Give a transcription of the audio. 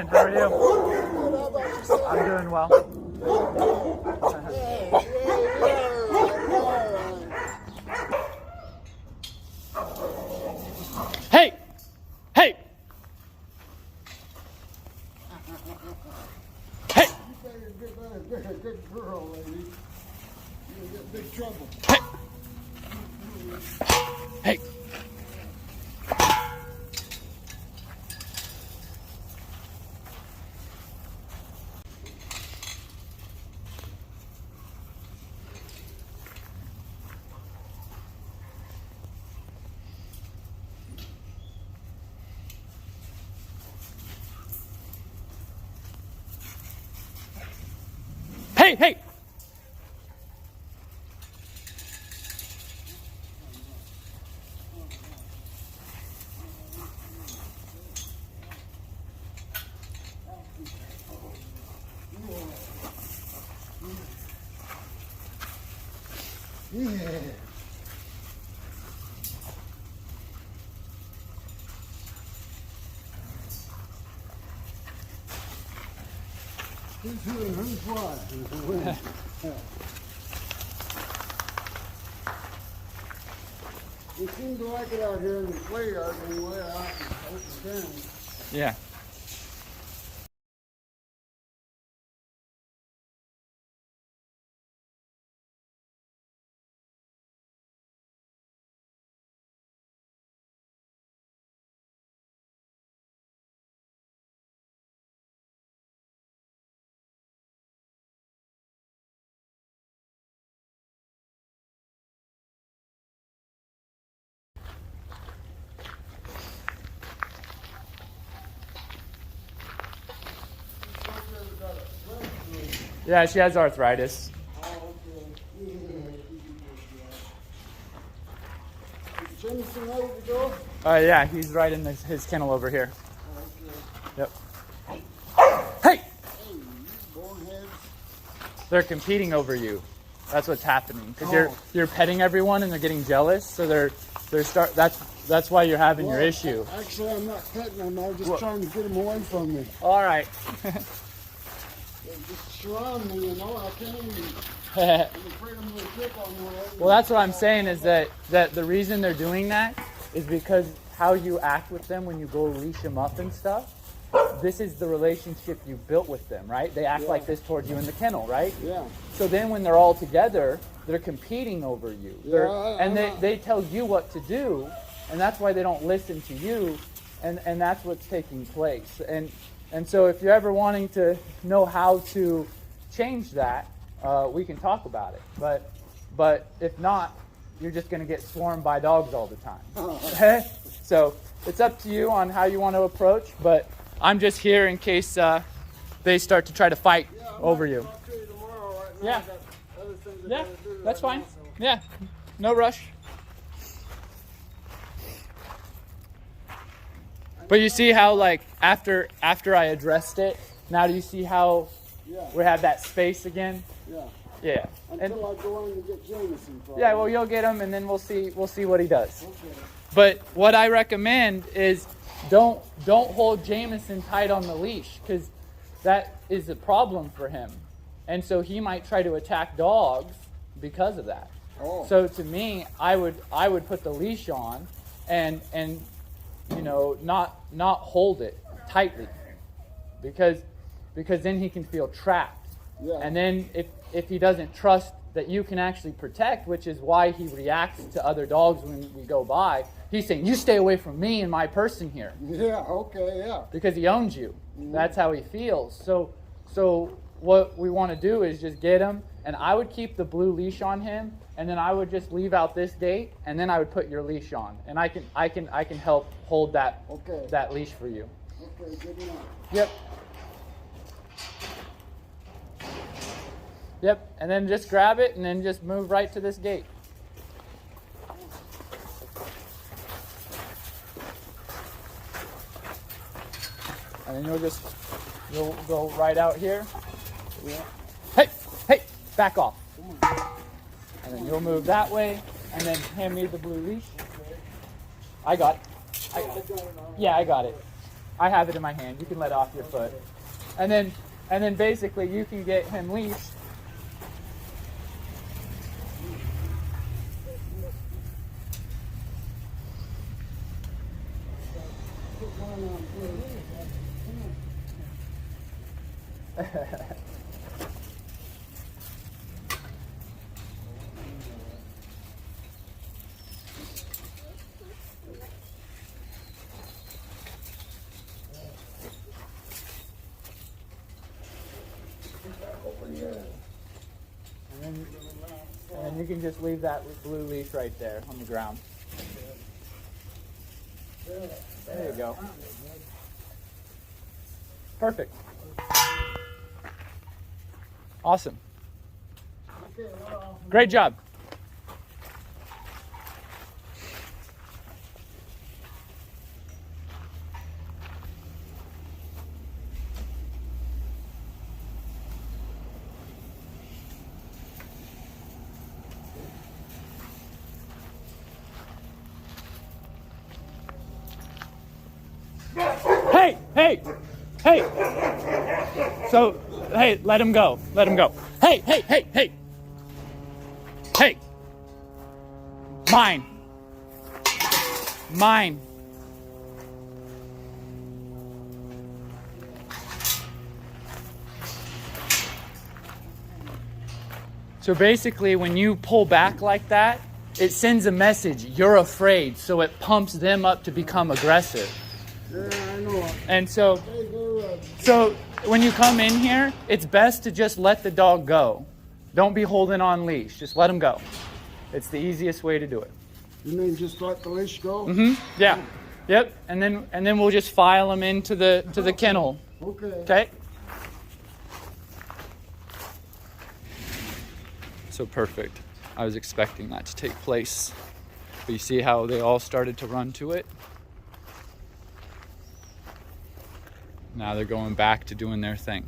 morning. How are you? I'm doing well. Hey! Hey! Hey! You better good girl, lady. You'll get big trouble. Hey! Hey! Hey! Yeah. Who's who and who's what? We seem to like it out here in the play yard anyway, out in open town. Yeah. Yeah, she has arthritis. Oh, okay. Yeah. Is Jameson ready to go? Yeah, he's right in his kennel over here. Okay. Yep. Hey! Hey, you boneheads. They're competing over you. That's what's happening because Oh. you're petting everyone and they're getting jealous. So that's why you're having your issue. Actually, I'm not petting them. I'm just trying to get them away from me. All right. They just surround me, you know. I can't even. I'm afraid I'm going to trip on the way. Well, that's what I'm saying is that the reason they're doing that is because how you act with them when you go leash them up and stuff. This is the relationship you built with them, right? They act like this towards you in the kennel, right? Yeah. So then when they're all together, they're competing over you. They tell you what to do, and that's why they don't listen to you, and that's what's taking place. And so if you're ever wanting to know how to change that, we can talk about it. But if not, you're just going to get swarmed by dogs all the time. Okay? So it's up to you on how you want to approach, but I'm just here in case they start to try to fight over you. Talk to you tomorrow. Right now, Yeah. I got other things I Yeah, gotta do that's right fine. now, so. Yeah, no rush. But you see how, like, after I addressed it, now do you see how Yeah. we have that space again? Yeah. Yeah. And Until I go in and get Jameson. Probably. yeah, well, you'll get him, and then we'll see what he does. Okay. But what I recommend is don't hold Jameson tight on the leash, because that is a problem for him, and so he might try to attack dogs because of that. Oh. So to me, I would put the leash on, and you know, not hold it tightly, because then he can feel trapped. Yeah. And then if he doesn't trust that you can actually protect, which is why he reacts to other dogs when we go by, he's saying, you stay away from me and my person here. Yeah. Okay. Yeah. Because he owns you. That's how he feels. So what we want to do is just get him, and I would keep the blue leash on him, and then I would just leave out this gate, and then I would put your leash on, and I can help hold that that leash for you. Okay. Good enough. Yep. Yep, and then just grab it and then just move right to this gate. And then you'll go right out here. Hey, back off. And then you'll move that way, and then hand me the blue leash. I got it. Yeah, I got it. I have it in my hand. You can let off your foot. And then basically you can get him leashed. And then you can just leave that blue leash right there on the ground. There you go. Perfect. Awesome. Great job. Hey, hey, hey. So, hey, let him go. Let him go. Hey, hey, hey, hey. Hey. Mine. Mine. So basically, when you pull back like that, it sends a message, you're afraid, so it pumps them up to become aggressive. Yeah, I know. And so when you come in here, it's best to just let the dog go. Don't be holding on leash. Just let him go. It's the easiest way to do it. You mean just let the leash go? Mm-hmm. Yeah. Yep. And then we'll just file him into the kennel. Okay. Okay. So perfect. I was expecting that to take place. But you see how they all started to run to it? Now they're going back to doing their thing.